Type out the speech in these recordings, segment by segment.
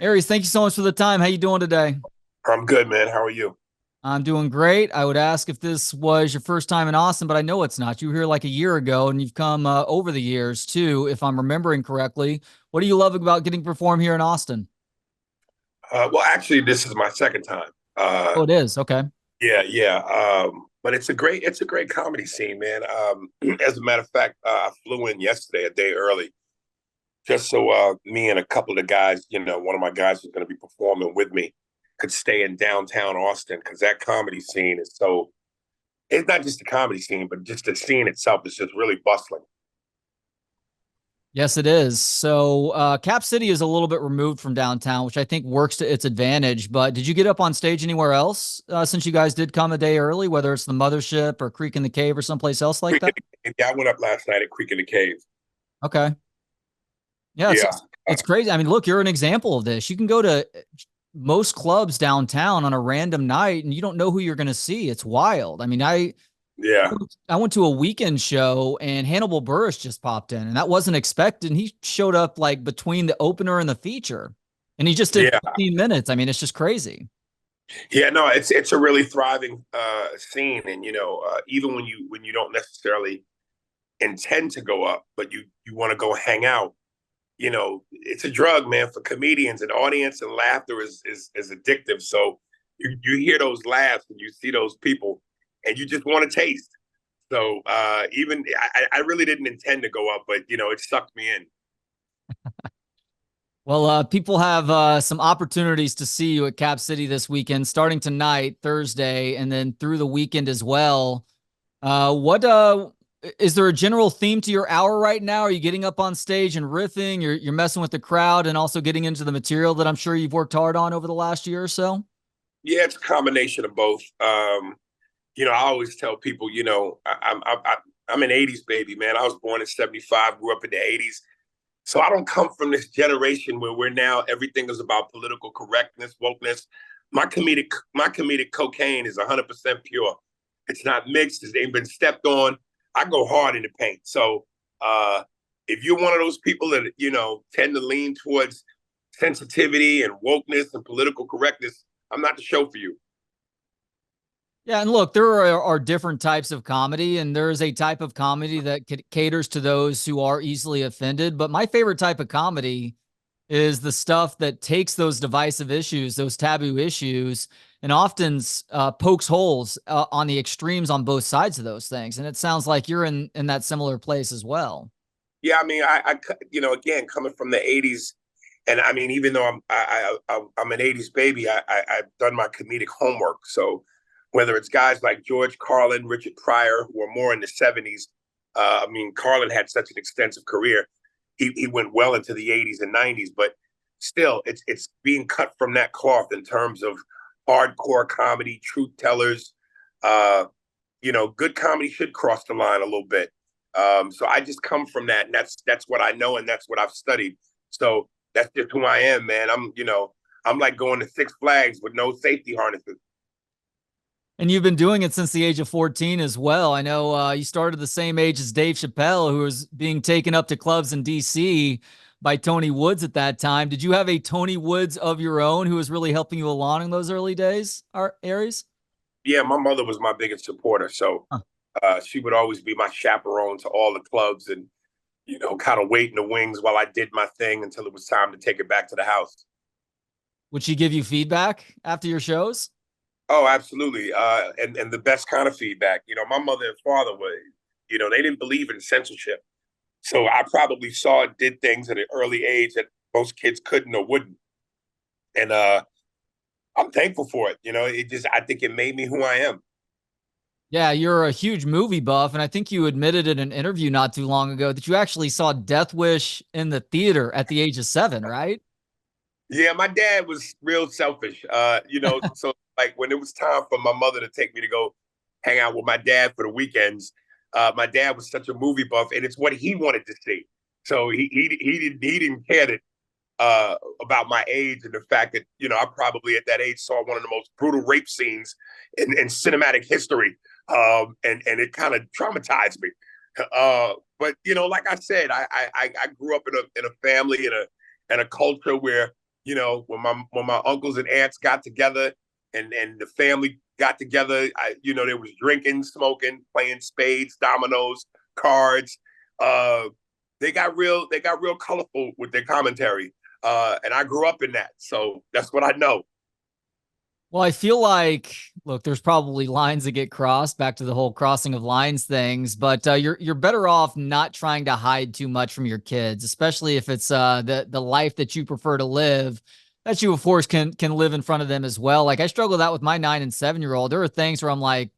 Aries, thank you so much for the time. How you doing today? I'm good, man. How are you? I'm doing great. I would ask if this was your first time in Austin, but I know it's not. You were here like a year ago, and you've come over the years too, if I'm remembering correctly. What do you love about getting to perform here in Austin? Well, actually, this is my second time. Oh, it is. Okay. Yeah, yeah. But it's a great comedy scene, man. As a matter of fact, I flew in yesterday, a day early, just so me and a couple of the guys, one of my guys who's going to be performing with me, could stay in downtown Austin because that comedy scene is so. It's not just the comedy scene, but just the scene itself is just really bustling. Yes, it is. So, Cap City is a little bit removed from downtown, which I think works to its advantage. But did you get up on stage anywhere else since you guys did come a day early, whether it's the Mothership or Creek in the Cave or someplace else like Creek that? in the Cave. Yeah, I went up last night at Creek in the Cave. Okay. Yeah, it's Yeah, it's it's crazy. I mean, look, you're an example of this. You can go to most clubs downtown on a random night and you don't know who you're going to see. It's wild. I mean, yeah, I went to a weekend show and Hannibal Buress just popped in and that wasn't expected. And he showed up like between the opener and the feature. And he just did yeah. 15 minutes. I mean, it's just crazy. Yeah, no, it's a really thriving scene, and even when you don't necessarily intend to go up, but you want to go hang out, it's a drug, man, for comedians. And audience and laughter is addictive. So you hear those laughs and you see those people, and you just want to taste. So even I really didn't intend to go up, but it sucked me in. Well, people have some opportunities to see you at Cap City this weekend, starting tonight, Thursday, and then through the weekend as well. What is there a general theme to your hour right now? Are you getting up on stage and riffing? You're messing with the crowd and also getting into the material that I'm sure you've worked hard on over the last year or so? Yeah, it's a combination of both. I always tell people, I'm an '80s baby, man. I was born in '75, grew up in the '80s. So I don't come from this generation where we're now everything is about political correctness, wokeness. My comedic cocaine is 100% pure. It's not mixed. It ain't been stepped on. I go hard in the paint. So uh, if you're one of those people that tend to lean towards sensitivity and wokeness and political correctness, I'm not the show for you. Yeah, and look, there are different types of comedy, and there is a type of comedy that caters to those who are easily offended. But my favorite type of comedy is the stuff that takes those divisive issues, those taboo issues, and often pokes holes on the extremes on both sides of those things. And it sounds like you're in that similar place as well. Yeah, I mean, again, coming from the '80s, and I mean, even though I'm an '80s baby, I've done my comedic homework. So whether it's guys like George Carlin, Richard Pryor, who are more in the '70s, I mean, Carlin had such an extensive career. He went well into the '80s and '90s, but still, it's being cut from that cloth in terms of hardcore comedy, truth tellers. Uh, good comedy should cross the line a little bit. So I just come from that, and that's what I know, and that's what I've studied. So that's just who I am, man. I'm like going to Six Flags with no safety harnesses. And you've been doing it since the age of 14 as well. I know you started the same age as Dave Chappelle, who was being taken up to clubs in DC by Tony Woods at that time. Did you have a Tony Woods of your own who was really helping you along in those early days, Aries? Yeah, my mother was my biggest supporter, so Huh. she would always be my chaperone to all the clubs, and kind of wait in the wings while I did my thing until it was time to take it back to the house. Would she give you feedback after your shows? Oh, absolutely. And the best kind of feedback. My mother and father were, they didn't believe in censorship. So I probably saw it, did things at an early age that most kids couldn't or wouldn't. And I'm thankful for it. I think it made me who I am. Yeah, you're a huge movie buff, and I think you admitted in an interview not too long ago that you actually saw Death Wish in the theater at the age of 7, right? Yeah, my dad was real selfish. So like when it was time for my mother to take me to go hang out with my dad for the weekends, my dad was such a movie buff, and it's what he wanted to see. So he didn't care that about my age and the fact that I probably at that age saw one of the most brutal rape scenes in cinematic history, and it kind of traumatized me. But like I said, I grew up in a family in and a culture where, when my uncles and aunts got together and the family got together, there was drinking, smoking, playing spades, dominoes, cards. Uh, they got real colorful with their commentary. And I grew up in that. So that's what I know. Well, I feel like, look, there's probably lines that get crossed, back to the whole crossing of lines things, but you're better off not trying to hide too much from your kids, especially if it's the life that you prefer to live, that you of course can live in front of them as well. Like I struggle with that with my 9 and 7-year-old. There are things where I'm like,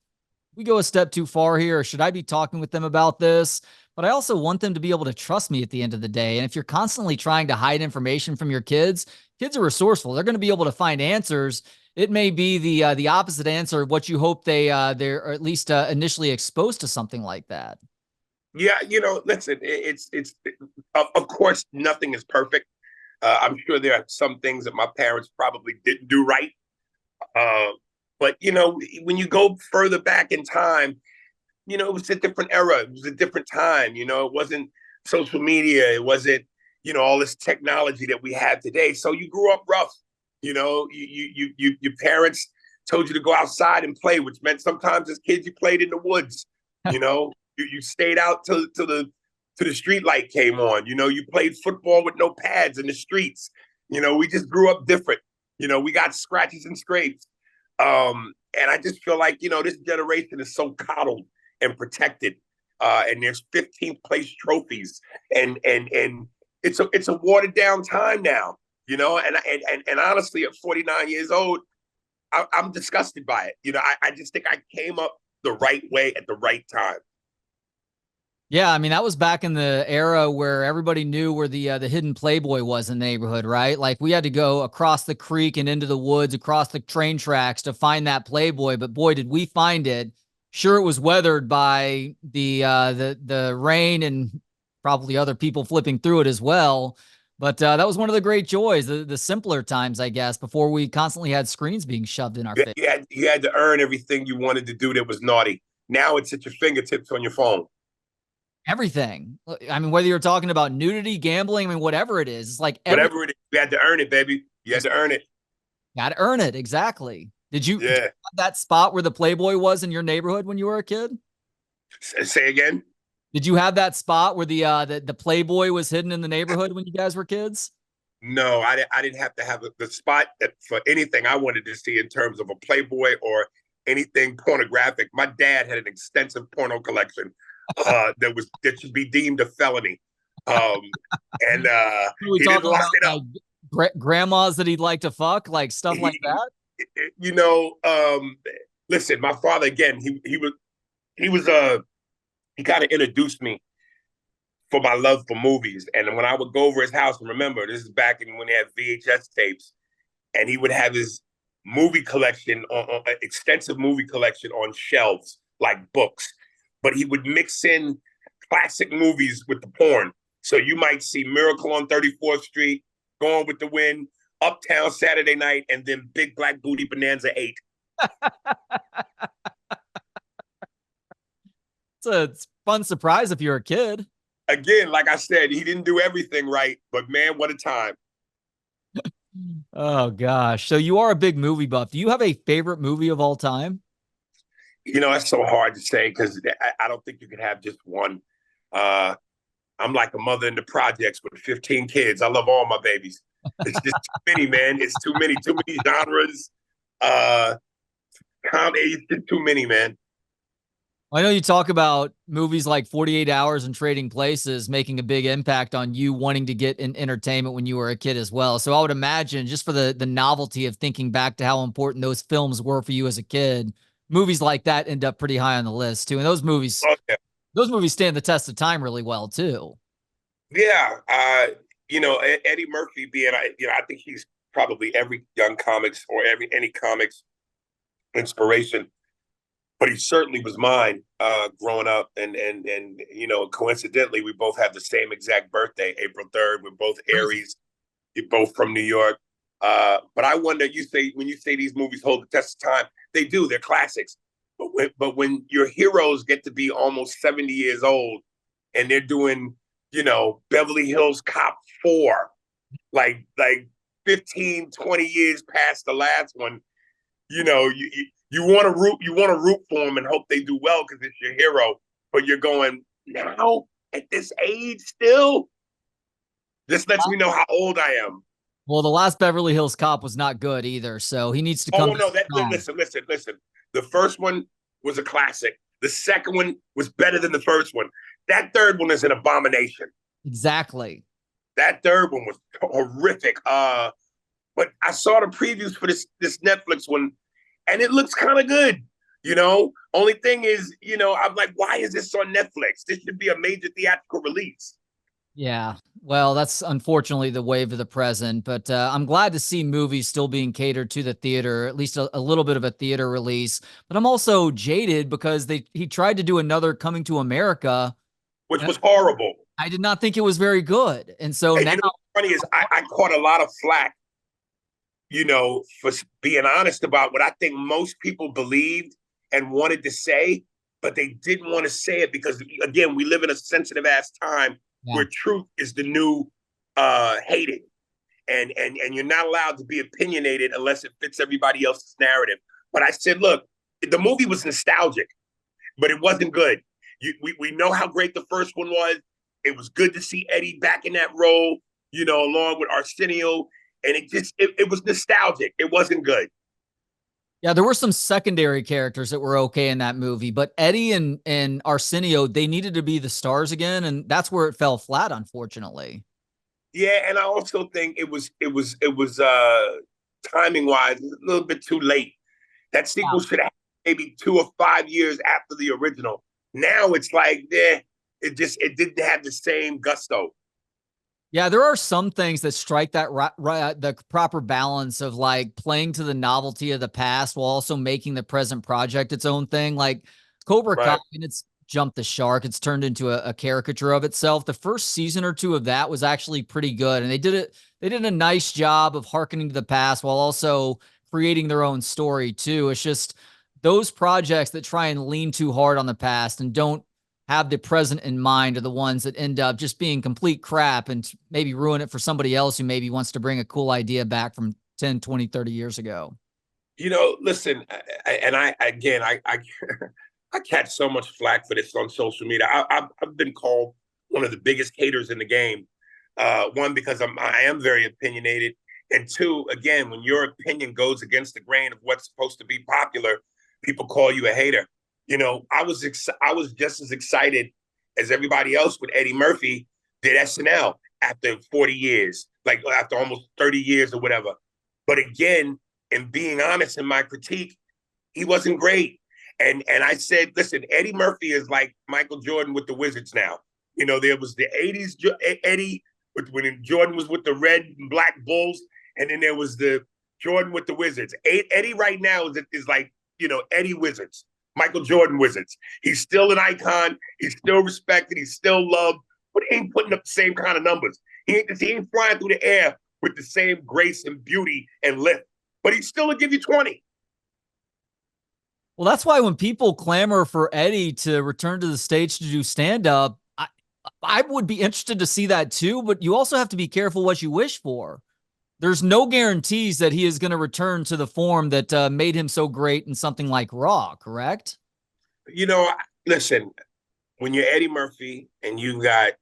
we go a step too far here. Or should I be talking with them about this? But I also want them to be able to trust me at the end of the day. And if you're constantly trying to hide information from your kids, kids are resourceful. They're going to be able to find answers. It may be the opposite answer of what you hope they're at least initially exposed to something like that. Yeah, listen, of course nothing is perfect. I'm sure there are some things that my parents probably didn't do right. Uh, but when you go further back in time, it was a different era. It was a different time. It wasn't social media. It wasn't, all this technology that we have today. So you grew up rough. Your parents told you to go outside and play, which meant sometimes as kids you played in the woods. You stayed out till the street light came on. You played football with no pads in the streets. We just grew up different. We got scratches and scrapes. And I just feel like, this generation is so coddled and protected. And there's 15th place trophies. And it's a watered down time now, and honestly, at 49 years old, I'm disgusted by it. I just think I came up the right way at the right time. Yeah, I mean that was back in the era where everybody knew where the hidden Playboy was in the neighborhood, right? Like we had to go across the creek and into the woods, across the train tracks to find that Playboy. But boy, did we find it! Sure, it was weathered by the rain and probably other people flipping through it as well. But that was one of the great joys, the simpler times, I guess, before we constantly had screens being shoved in our face. You had to earn everything you wanted to do that was naughty. Now it's at your fingertips on your phone. Everything. I mean, whether you're talking about nudity, gambling, I mean, whatever it is, it's like whatever it is, you had to earn it, baby. You had to earn it. Got to earn it. Exactly. Did you Yeah. have that spot where the Playboy was in your neighborhood when you were a kid? Say again. Did you have that spot where the Playboy was hidden in the neighborhood when you guys were kids? No, I didn't have to have the spot for anything I wanted to see in terms of a Playboy or anything pornographic. My dad had an extensive porno collection that should be deemed a felony. And we he didn't talking lock about it up. like grandmas that he'd like to fuck, like stuff like that? You know, listen, my father again, he kind of introduced me for my love for movies. And when I would go over his house, and remember, this is back in when they had VHS tapes, and he would have his movie collection on extensive movie collection on shelves like books, but he would mix in classic movies with the porn. So you might see Miracle on 34th Street, Gone with the Wind, Uptown Saturday Night, and then Big Black Booty Bonanza 8. It's a fun surprise if you're a kid. Again, like I said, he didn't do everything right, but man, what a time. Oh gosh. So you are a big movie buff. Do you have a favorite movie of all time? That's so hard to say because I don't think you can have just one. I'm like a mother in the projects with 15 kids. I love all my babies. It's just too many, man. It's too many genres. Comedy, it's just too many, man. I know you talk about movies like 48 Hours and Trading Places making a big impact on you wanting to get in entertainment when you were a kid as well. So I would imagine just for the novelty of thinking back to how important those films were for you as a kid, movies like that end up pretty high on the list too. And Oh, yeah. those movies stand the test of time really well too. Yeah. Eddie Murphy being, I think he's probably every young comics or any comics inspiration, but he certainly was mine growing up. And coincidentally, we both have the same exact birthday, April 3rd. We're both Aries. You're both from New York. But I wonder, when you say these movies hold the test of time, they do. They're classics. But when your heroes get to be almost 70 years old and they're doing, Beverly Hills Cop 4, like 15, 20 years past the last one. You know, you want to root for him and hope they do well because it's your hero. But you're going now at this age still. This lets me know how old I am. Well, the last Beverly Hills Cop was not good either, so he needs to Oh come well, back no, that strong. listen. The first one was a classic. The second one was better than the first one. That third one is an abomination. Exactly. That third one was horrific. But I saw the previews for this Netflix one, and it looks kind of good. You know, only thing is, I'm like, why is this on Netflix? This should be a major theatrical release. Yeah. Well, that's unfortunately the wave of the present, but I'm glad to see movies still being catered to the theater, at least a little bit of a theater release. But I'm also jaded because he tried to do another Coming to America, Which and was horrible. I did not think it was very good. And so And now, you know what's funny is I caught a lot of flack, for being honest about what I think most people believed and wanted to say, but they didn't want to say it because, again, we live in a sensitive ass time yeah. where truth is the new hating. And you're not allowed to be opinionated unless it fits everybody else's narrative. But I said, look, the movie was nostalgic, but it wasn't good. We know how great the first one was. It was good to see Eddie back in that role, along with Arsenio. And it was nostalgic. It wasn't good. Yeah, there were some secondary characters that were okay in that movie, but Eddie and Arsenio, they needed to be the stars again, and that's where it fell flat, unfortunately. Yeah, and I also think it was timing wise a little bit too late. That sequel should have maybe 2 or 5 years after the original. Now it's like, it didn't have the same gusto. Yeah, there are some things that strike that the proper balance of like playing to the novelty of the past while also making the present project its own thing. Like Cobra Kai, Right. and it's jumped the shark. It's turned into a caricature of itself. The first season or two of that was actually pretty good, and They did a nice job of hearkening to the past while also creating their own story too. It's just those projects that try and lean too hard on the past and don't have the present in mind are the ones that end up just being complete crap and maybe ruin it for somebody else who maybe wants to bring a cool idea back from 10, 20, 30 years ago. Listen, and I again, I catch so much flack for this on social media. I've been called one of the biggest haters in the game. One, because I am very opinionated, and two, again, when your opinion goes against the grain of what's supposed to be popular, people call you a hater. I was just as excited as everybody else when Eddie Murphy did SNL after 40 years, like after almost 30 years or whatever. But again, in being honest in my critique, he wasn't great. And I said, listen, Eddie Murphy is like Michael Jordan with the Wizards now. There was the 80s Eddie when Jordan was with the red and black Bulls, and then there was the Jordan with the Wizards. Eddie right now is like, Eddie Wizards, Michael Jordan Wizards. He's still an icon. He's still respected. He's still loved, but he ain't putting up the same kind of numbers. He ain't flying through the air with the same grace and beauty and lift, but he still will give you 20. Well, that's why when people clamor for Eddie to return to the stage to do stand up, I would be interested to see that too, but you also have to be careful what you wish for. There's no guarantees that he is going to return to the form that made him so great in something like Raw, correct? You know, Listen, when you're Eddie Murphy and you got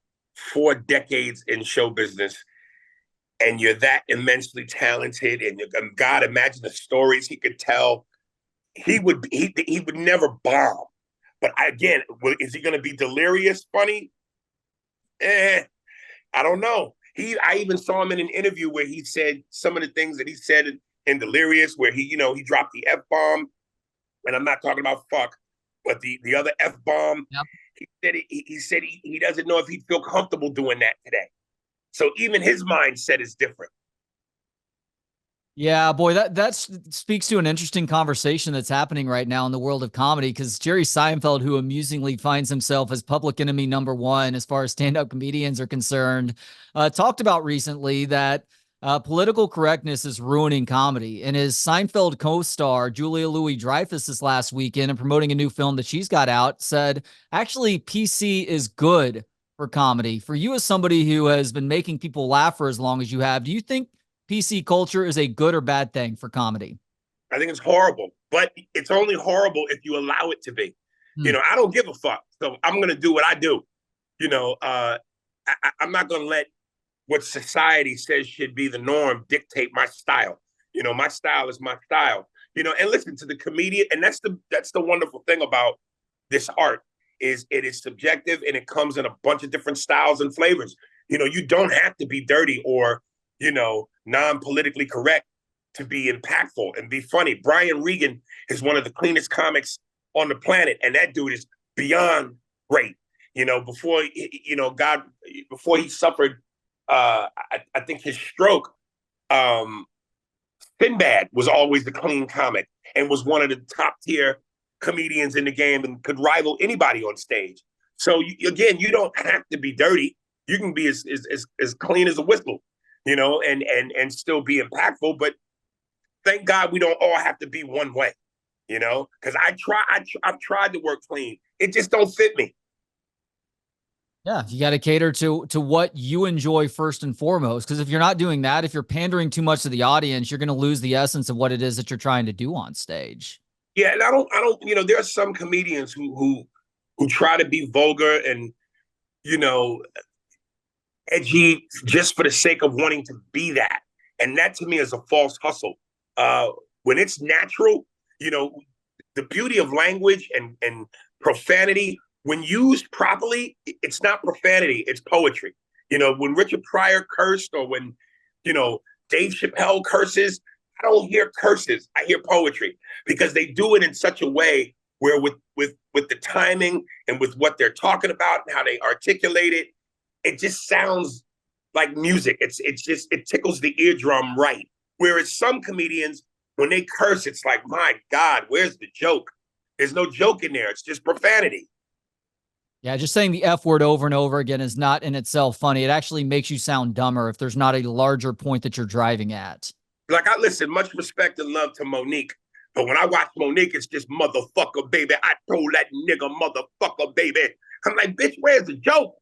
4 decades in show business and you're that immensely talented and God, imagine the stories he could tell. He would never bomb. But again, is he going to be delirious funny? I don't know. I even saw him in an interview where he said some of the things that he said in Delirious, where he dropped the F bomb, and I'm not talking about fuck, but the other F bomb. Yep. He doesn't know if he'd feel comfortable doing that today. So even his mindset is different. Yeah, boy, that speaks to an interesting conversation that's happening right now in the world of comedy because Jerry Seinfeld, who amusingly finds himself as public enemy number one as far as stand-up comedians are concerned, talked about recently that political correctness is ruining comedy. And his Seinfeld co-star, Julia Louis-Dreyfus, this last weekend and promoting a new film that she's got out, said, actually, PC is good for comedy. For you as somebody who has been making people laugh for as long as you have, do you think PC culture is a good or bad thing for comedy? I think it's horrible, but it's only horrible if you allow it to be. Hmm. I don't give a fuck. So I'm going to do what I do. I'm not going to let what society says should be the norm dictate my style. My style is my style. And listen to the comedian, and that's the wonderful thing about this art is it is subjective and it comes in a bunch of different styles and flavors. You don't have to be dirty or non-politically correct to be impactful and be funny. Brian Regan is one of the cleanest comics on the planet, and that dude is beyond great. Before he suffered, I think his stroke. Sinbad was always the clean comic and was one of the top tier comedians in the game and could rival anybody on stage. So again, you don't have to be dirty. You can be as clean as a whistle, and still be impactful. But thank God we don't all have to be one way, because I've tried to work clean. It just don't fit me. Yeah, you got to cater to what you enjoy first and foremost. Because if you're not doing that, if you're pandering too much to the audience, you're going to lose the essence of what it is that you're trying to do on stage. Yeah, and I don't. There are some comedians who try to be vulgar and you know edgy just for the sake of wanting to be that, and that to me is a false hustle. When it's natural, you know, the beauty of language and profanity, when used properly, it's not profanity, it's poetry. When Richard Pryor cursed or when, Dave Chappelle curses, I don't hear curses. I hear poetry because they do it in such a way where with the timing and with what they're talking about and how they articulate it, it just sounds like music. It tickles the eardrum right. Whereas some comedians, when they curse, it's like, my God, where's the joke? There's no joke in there. It's just profanity. Yeah, just saying the F word over and over again is not in itself funny. It actually makes you sound dumber if there's not a larger point that you're driving at. Like, I listen, much respect and love to Monique. But when I watch Monique, it's just motherfucker, baby. I told that nigga motherfucker, baby. I'm like, bitch, where's the joke?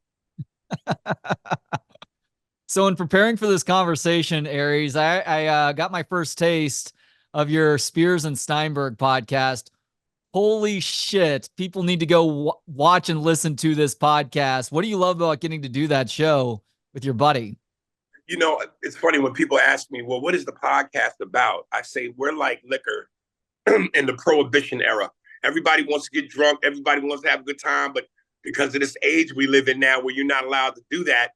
So in preparing for this conversation, Aries, I got my first taste of your Spears and Steinberg podcast. Holy shit. People need to go watch and listen to this podcast. What do you love about getting to do that show with your buddy? It's funny when people ask me, well, what is the podcast about? I say, we're like liquor in the prohibition era. Everybody wants to get drunk. Everybody wants to have a good time. But because of this age we live in now where you're not allowed to do that,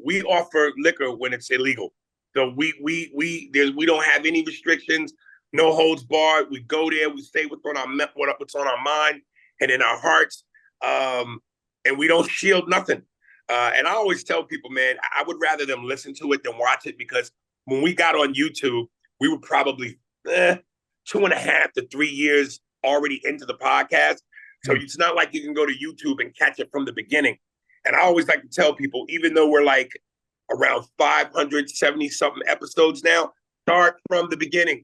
we offer liquor when it's illegal. So we don't have any restrictions, no holds barred. We go there, we say what's on our mind and in our hearts, and we don't shield nothing. And I always tell people, man, I would rather them listen to it than watch it because when we got on YouTube, we were probably 2.5 to 3 years already into the podcast. So it's not like you can go to YouTube and catch it from the beginning. And I always like to tell people, even though we're like around 570 something episodes now, start from the beginning,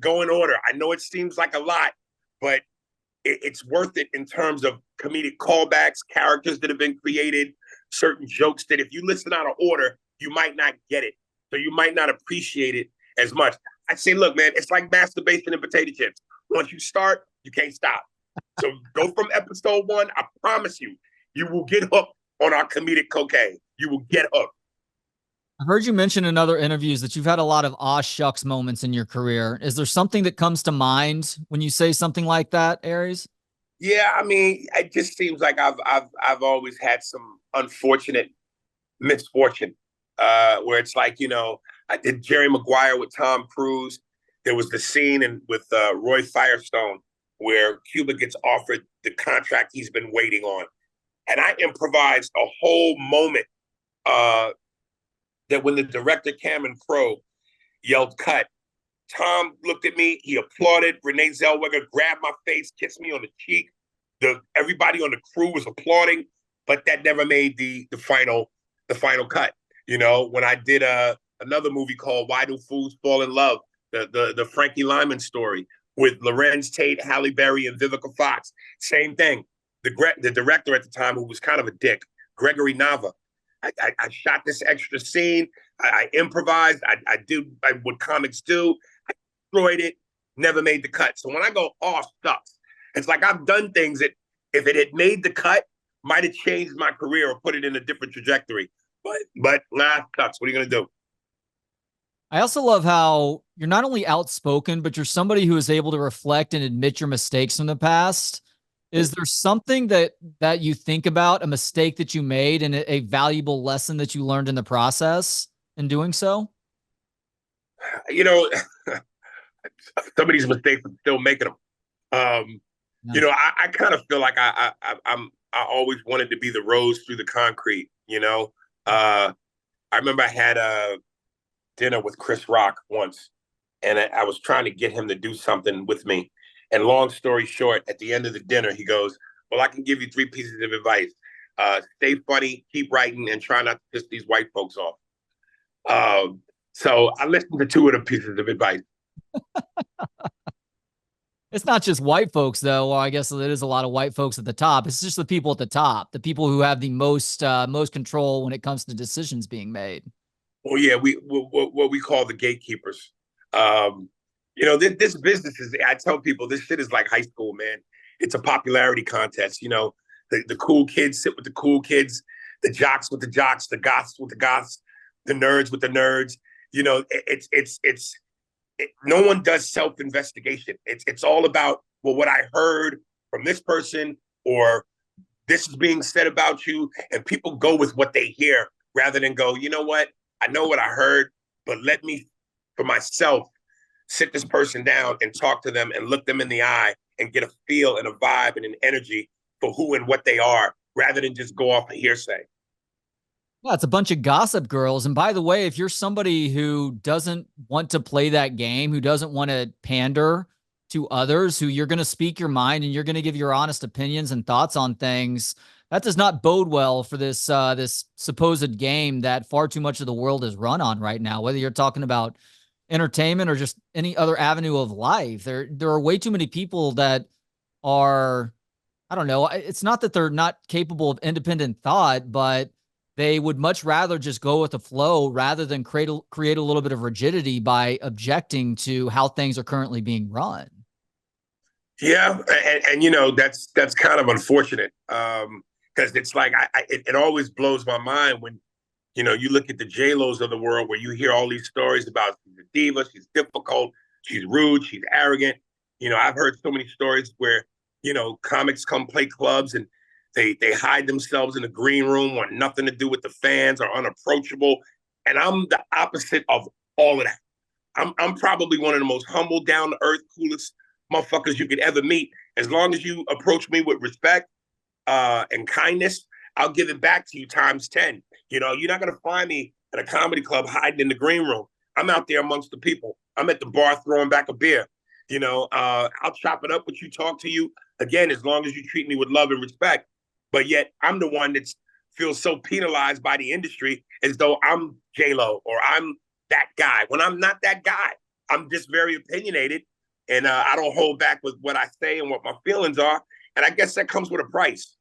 go in order. I know it seems like a lot, but it's worth it in terms of comedic callbacks, characters that have been created, certain jokes that if you listen out of order, you might not get it. So you might not appreciate it as much. I say, look, man, it's like masturbation and potato chips. Once you start, you can't stop. So go from episode 1. I promise you, you will get hooked on our comedic cocaine. You will get hooked. I've heard you mention in other interviews that you've had a lot of aw shucks moments in your career. Is there something that comes to mind when you say something like that, Aries? Yeah, I mean, it just seems like I've always had some unfortunate misfortune, where it's like, I did Jerry Maguire with Tom Cruise. There was the scene with Roy Firestone where Cuba gets offered the contract he's been waiting on. And I improvised a whole moment that when the director, Cameron Crowe, yelled cut, Tom looked at me, he applauded. Renee Zellweger grabbed my face, kissed me on the cheek. Everybody on the crew was applauding, but that never made the final cut. When I did another movie called Why Do Fools Fall in Love, the Frankie Lyman story with Lorenz Tate, Halle Berry, and Vivica Fox, same thing. The director at the time, who was kind of a dick, Gregory Nava. I shot this extra scene. I improvised. I did what comics do. I destroyed it. Never made the cut. So when I go, oh, shucks, it's like I've done things that if it had made the cut, might have changed my career or put it in a different trajectory. But nah, shucks. What are you gonna do? I also love how you're not only outspoken, but you're somebody who is able to reflect and admit your mistakes from the past. Is there something that you think about, a mistake that you made and a valuable lesson that you learned in the process in doing so? You know, some of these mistakes I'm still making them. Yeah. I kind of feel like I always wanted to be the rose through the concrete. I remember I had a dinner with Chris Rock once, and I was trying to get him to do something with me. And long story short, at the end of the dinner, he goes, "Well, I can give you three pieces of advice: stay funny, keep writing, and try not to piss these white folks off." So I listened to two of the pieces of advice. It's not just white folks, though. Well, I guess it is a lot of white folks at the top. It's just the people at the top, the people who have the most control when it comes to decisions being made. Well, yeah, we what we call the gatekeepers. This business is. I tell people this shit is like high school, man. It's a popularity contest. The cool kids sit with the cool kids, the jocks with the jocks, the goths with the goths, the nerds with the nerds. No one does self-investigation. It's all about, well, what I heard from this person, or this is being said about you, and people go with what they hear rather than go, you know what? I know what I heard, but let me, for myself, sit this person down and talk to them and look them in the eye and get a feel and a vibe and an energy for who and what they are, rather than just go off of hearsay. Yeah, it's a bunch of gossip girls. And by the way, if you're somebody who doesn't want to play that game, who doesn't want to pander to others, who you're going to speak your mind and you're going to give your honest opinions and thoughts on things, that does not bode well for this supposed game that far too much of the world is run on right now. Whether you're talking about entertainment or just any other avenue of life, there are way too many people that are, I don't know. It's not that they're not capable of independent thought, but they would much rather just go with the flow rather than create a little bit of rigidity by objecting to how things are currently being run. Yeah, and that's kind of unfortunate, because it's like it always blows my mind when you look at the J-Los of the world, where you hear all these stories about she's a diva, she's difficult, she's rude, she's arrogant. I've heard so many stories where comics come play clubs and they hide themselves in the green room, want nothing to do with the fans, are unapproachable. And I'm the opposite of all of that. I'm probably one of the most humble, down to earth, coolest motherfuckers you could ever meet. As long as you approach me with respect and kindness, I'll give it back to you times 10. You're not gonna find me at a comedy club hiding in the green room. I'm out there amongst the people. I'm at the bar throwing back a beer. I'll chop it up with you, talk to you again, as long as you treat me with love and respect. But yet I'm the one that feels so penalized by the industry as though I'm J-Lo or I'm that guy. When I'm not that guy, I'm just very opinionated, and I don't hold back with what I say and what my feelings are. And I guess that comes with a price.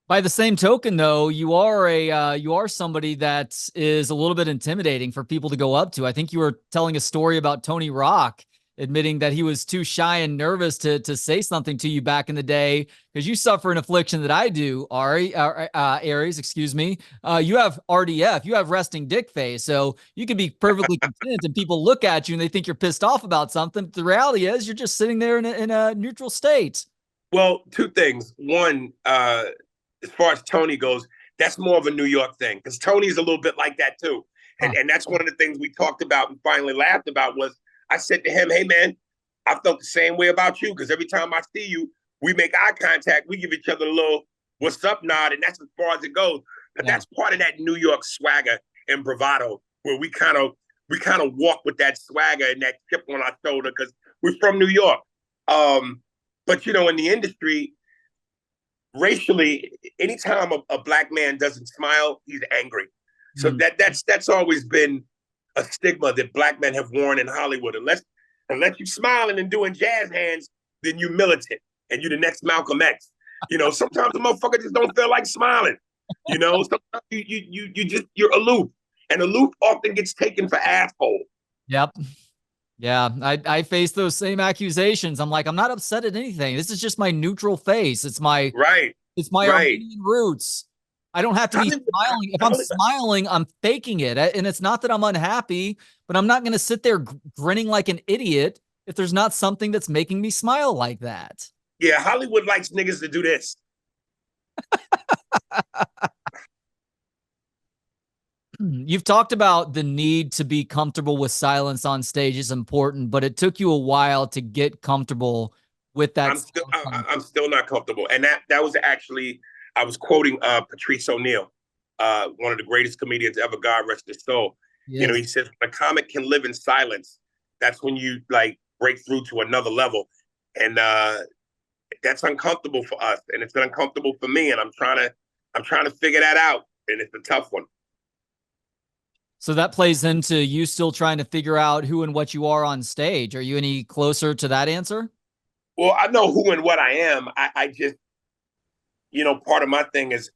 By the same token, though, you are somebody that is a little bit intimidating for people to go up to. I think you were telling a story about Tony Rock admitting that he was too shy and nervous to say something to you back in the day, because you suffer an affliction that I do, Aries, excuse me. You have RDF, you have resting dick face, so you can be perfectly content and people look at you and they think you're pissed off about something. But the reality is you're just sitting there in a neutral state. Well, two things. One, as far as Tony goes, that's more of a New York thing, because Tony's a little bit like that too. And that's one of the things we talked about and finally laughed about was I said to him, hey, man, I felt the same way about you, because every time I see you, we make eye contact. We give each other a little what's up nod, and that's as far as it goes. But that's part of that New York swagger and bravado, where we kind of walk with that swagger and that chip on our shoulder because we're from New York. But, in the industry, racially, anytime a black man doesn't smile, he's angry. So that's always been a stigma that black men have worn in Hollywood. Unless you're smiling and doing jazz hands, then you're militant and you're the next Malcolm X. Sometimes the motherfucker just don't feel like smiling. Sometimes you're aloof, and aloof often gets taken for asshole. Yep. Yeah, I face those same accusations. I'm like, I'm not upset at anything. This is just my neutral face. Right, It's my right. Armenian roots. I don't have to be Hollywood, smiling. If I'm Hollywood, smiling, I'm faking it. And it's not that I'm unhappy, but I'm not going to sit there grinning like an idiot if there's not something that's making me smile like that. yeah, Hollywood likes niggas to do this. You've talked about the need to be comfortable with silence on stage is important, but it took you a while to get comfortable with that. I'm still not comfortable, and that was actually I was quoting Patrice O'Neal, one of the greatest comedians ever. God rest his soul. Yes. He says when a comic can live in silence, that's when you like break through to another level, and that's uncomfortable for us, and it's uncomfortable for me, and I'm trying to figure that out, and it's a tough one. So that plays into you still trying to figure out who and what you are on stage. Are you any closer to that answer? Well, I know who and what I am. I just, part of my thing is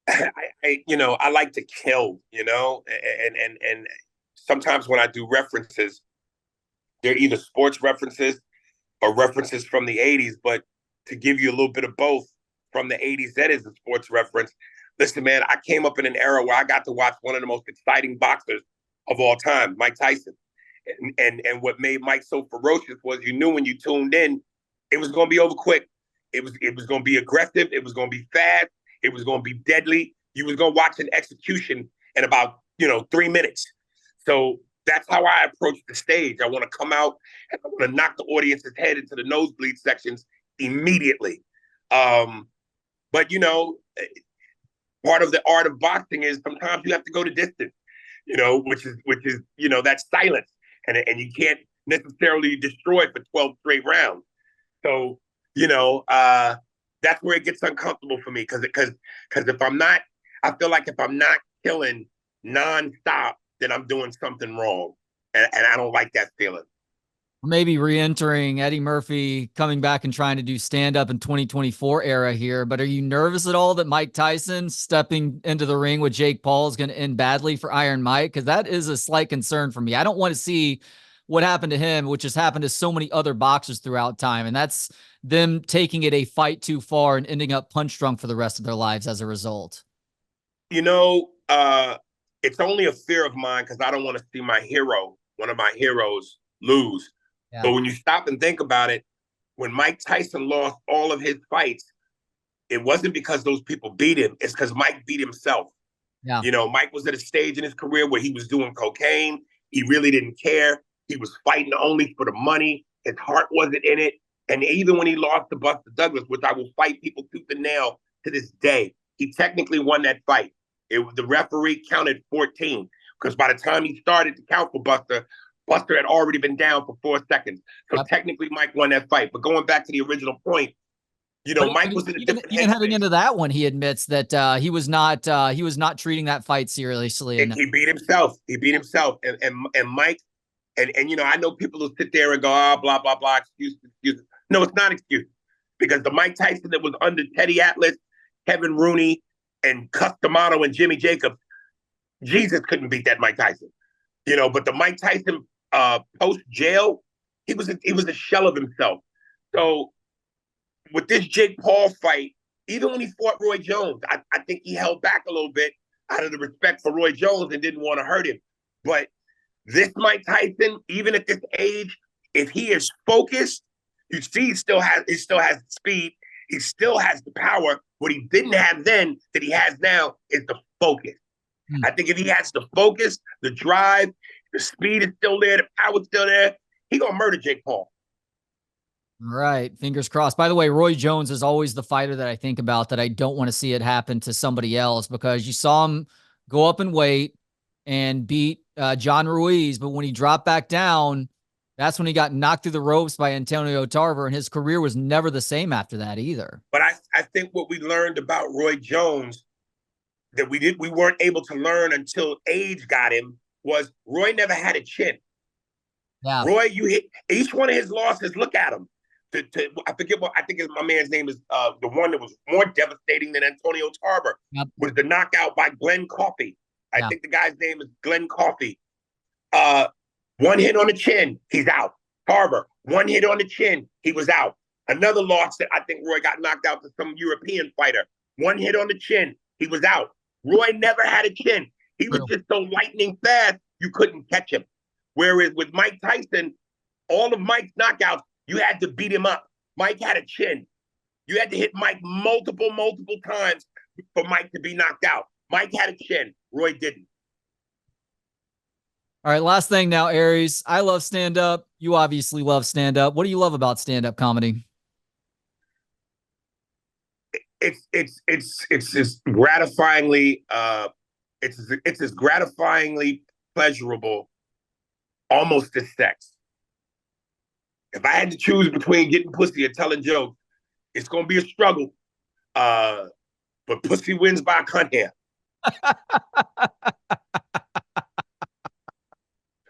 I like to kill, and sometimes when I do references, they're either sports references or references from the 80s, but to give you a little bit of both from the 80s, that is a sports reference. Listen, man, I came up in an era where I got to watch one of the most exciting boxers of all time, Mike Tyson. And what made Mike so ferocious was you knew when you tuned in, it was going to be over quick. It was going to be aggressive. It was going to be fast. It was going to be deadly. You was going to watch an execution in about 3 minutes. So that's how I approach the stage. I want to come out and I want to knock the audience's head into the nosebleed sections immediately. But part of the art of boxing is sometimes you have to go to distance, which is that silence, and you can't necessarily destroy for 12 straight rounds. So that's where it gets uncomfortable for me because if I'm not, I feel like if I'm not killing nonstop, then I'm doing something wrong, and I don't like that feeling. Maybe re-entering Eddie Murphy, coming back and trying to do stand-up in 2024 era here. But are you nervous at all that Mike Tyson stepping into the ring with Jake Paul is going to end badly for Iron Mike? Because that is a slight concern for me. I don't want to see what happened to him, which has happened to so many other boxers throughout time. And that's them taking it a fight too far and ending up punch drunk for the rest of their lives as a result. It's only a fear of mine because I don't want to see one of my heroes, lose. Yeah. But when you stop and think about it, when Mike Tyson lost all of his fights, it wasn't because those people beat him. It's because Mike beat himself. Yeah. Mike was at a stage in his career where he was doing cocaine. He really didn't care. He was fighting only for the money. His heart wasn't in it. And even when he lost to Buster Douglas, which I will fight people tooth and nail to this day, he technically won that fight. The referee counted 14 because by the time he started to count for Buster had already been down for 4 seconds. So technically, Mike won that fight. But going back to the original point, Mike was in a different even heading into that one, he admits that he was not treating that fight seriously. And he beat himself. And Mike, and I know people will sit there and go, oh, blah, blah, blah, excuses. No, it's not excuse. Because the Mike Tyson that was under Teddy Atlas, Kevin Rooney, and Customato and Jimmy Jacobs, Jesus couldn't beat that Mike Tyson. But the Mike Tyson post jail, he was a shell of himself. So with this Jake Paul fight, even when he fought Roy Jones, I think he held back a little bit out of the respect for Roy Jones and didn't want to hurt him. But this Mike Tyson, even at this age, if he is focused, you see he still has speed. He still has the power. What he didn't have then that he has now is the focus. I think if he has the focus, the drive, the speed is still there, the power's still there, he gonna murder Jake Paul. Right. Fingers crossed. By the way, Roy Jones is always the fighter that I think about that I don't want to see it happen to somebody else because you saw him go up in weight and beat John Ruiz. But when he dropped back down, that's when he got knocked through the ropes by Antonio Tarver, and his career was never the same after that either. But I think what we learned about Roy Jones that we weren't able to learn until age got him was Roy never had a chin. Yeah. Roy, you hit each one of his losses, look at him. I forget what I think my man's name is. The one that was more devastating than Antonio Tarver was the knockout by Glenn Coffey. I think the guy's name is Glenn Coffey. One hit on the chin, he's out. Tarver, one hit on the chin, he was out. Another loss that I think Roy got knocked out to some European fighter. One hit on the chin, he was out. Roy never had a chin. He was just so lightning fast, you couldn't catch him. Whereas with Mike Tyson, all of Mike's knockouts, you had to beat him up. Mike had a chin. You had to hit Mike multiple times for Mike to be knocked out. Mike had a chin. Roy didn't. All right, last thing now, Aries. I love stand-up. You obviously love stand-up. What do you love about stand-up comedy? It's just gratifyingly it's as gratifyingly pleasurable almost as sex. If I had to choose between getting pussy and telling jokes, it's gonna be a struggle. But pussy wins by a cunt hair.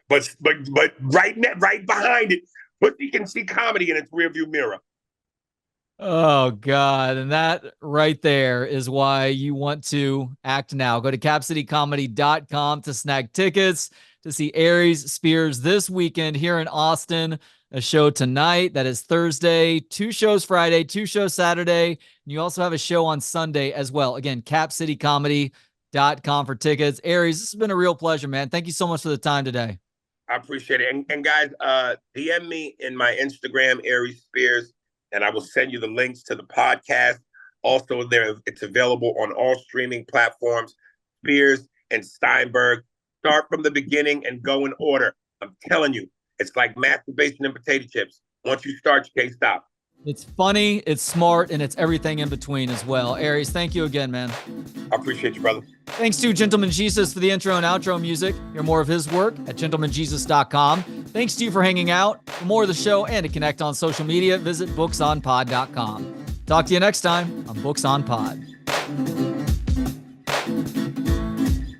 But right behind it, pussy can see comedy in its rearview mirror. Oh, God. And that right there is why you want to act now. Go to capcitycomedy.com to snag tickets to see Aries Spears this weekend here in Austin. A show tonight. That is Thursday. 2 shows Friday, 2 shows Saturday. And you also have a show on Sunday as well. Again, capcitycomedy.com for tickets. Aries, this has been a real pleasure, man. Thank you so much for the time today. I appreciate it. And guys, DM me in my Instagram, Aries Spears, and I will send you the links to the podcast. Also, it's available on all streaming platforms. Spears and Steinberg. Start from the beginning and go in order. I'm telling you, it's like masturbation and potato chips. Once you start, you can't stop. It's funny, it's smart, and it's everything in between as well. Aries, thank you again, man. I appreciate you, brother. Thanks to Gentleman Jesus for the intro and outro music. Hear more of his work at gentlemanjesus.com. Thanks to you for hanging out. For more of the show and to connect on social media, visit booksonpod.com. Talk to you next time on Books on Pod.